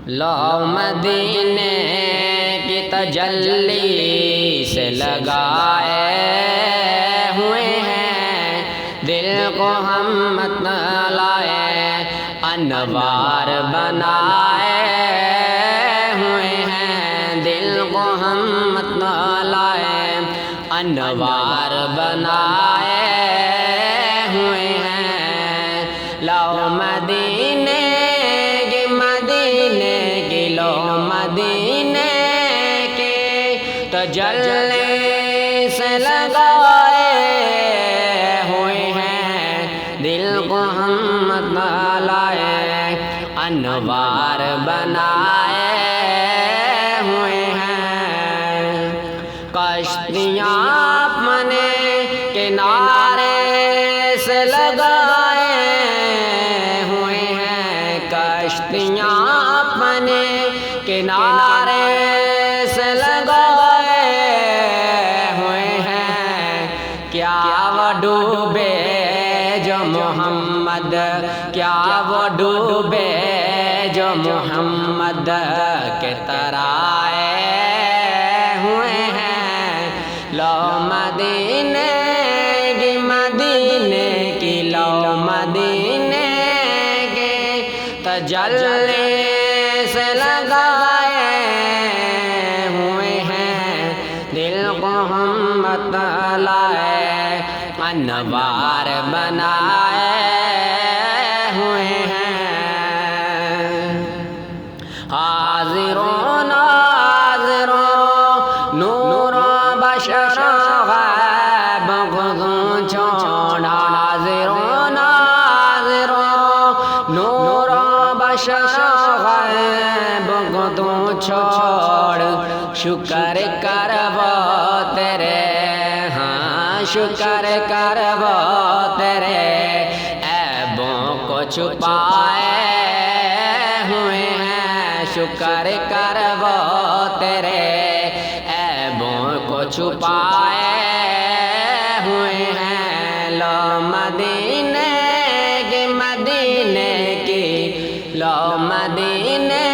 لو مدینے کی تجلی سے لگائے ہوئے ہیں، دل کو ہم مت لائے انوار بنائے ہوئے ہیں، دل کو ہم مت لائے انوار بنائے ہوئے ہیں۔ لو مدینے لو مدینے کے تجلی سے لگائے ہوئے ہیں، دل کو ہم مت لائے انوار بنائے ہوئے ہیں۔ کشتیاں اپنے کنارے سے لگائے ہوئے ہیں، کشتیاں اپنے کنارے سے لگائے ہوئے ہیں۔ کیا وہ ڈوبے جو محمد، کیا وہ ڈوبے جو محمد کے ترائے ہوئے ہیں۔ لو مدینے کی لو مدینے کے تجلی سے لگائے ہوئے ہیں، دل کو ہم مت لائے انوار بنائے ہوئے ہیں۔ حاضرون ناظرون نور بشر غیب کو چھوڑا، حاضرون ناظرون نور بشر غیب کو چھوڑ، شکر کر وہ تیرے، ہاں شکر کر وہ تیرے عیبوں کو چھپائے ہوئے ہیں، شکر کر وہ تیرے عیبوں کو چھپائے ہوئے ہیں۔ لو مدینے کی لو مدینے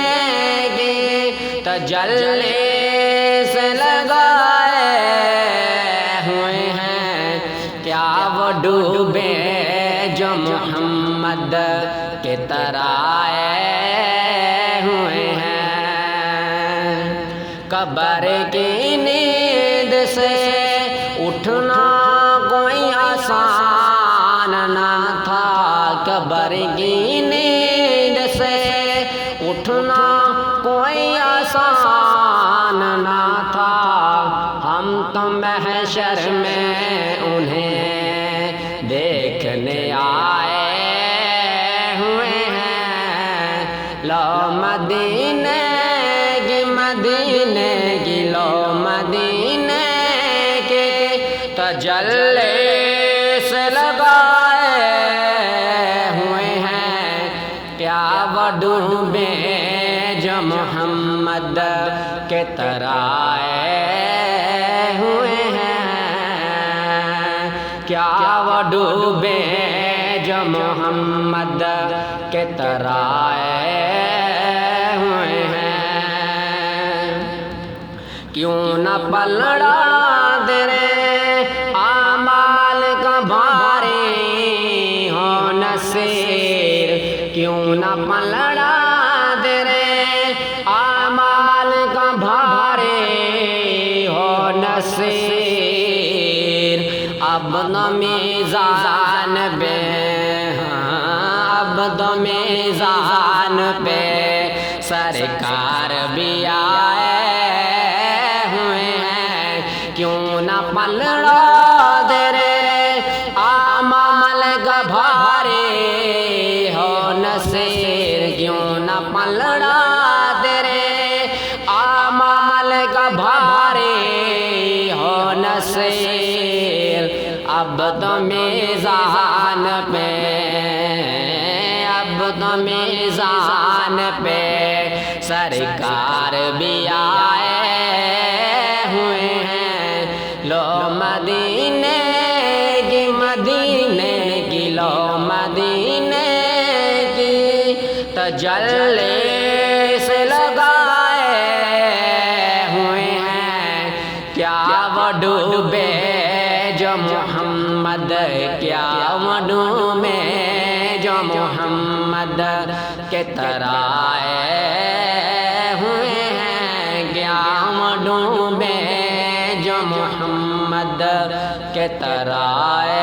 کی تجلی سے لگائے ہوئے ہیں۔ کیا وہ ڈوبے جو محمد کے ترائے ہوئے ہیں۔ قبر کی نیند سے اٹھنا کوئی آسان نہ تھا، قبر کی نیند سے اٹھنا کوئی آسان نہ تھا، ہم تو محشر میں انہیں دیکھنے آئے ہوئے ہیں۔ لو مدینے کی لو مدینے کے تجلی سے لگائے ہوئے ہیں۔ کیا وہ ڈوبے جو محمد کے ترائے ہوئے ہیں، کیا وہ ڈوبے جو محمد کے ترائے ہوئے ہیں۔ کیوں نہ پلڑا تیرے اعمال کا بھاری ہو نصیر، کیوں نہ پلڑا تیرے اعمال کا بھاری ہو نصیر۔ اب تو میزان پہ، اب تو میزان پہ سرکار بھی آئے ہوئے ہیں۔ کیوں نہ پلڑا تیرے اعمال کا بھاری ہو نصیر، کیوں نہ پلڑا تیرے اعمال کا بھاری ہو نصیر۔ اب تو میزان پہ، اب تو میزان پہ سرکار بھی آئے ہوئے ہیں۔ لو مدینے کی لو مدینے کی تجلی سے جو محمد کیا مڈوں میں جو محمد کے ترائے ہوئے ہیں کیا مڈوں میں جو محمد کے ترائے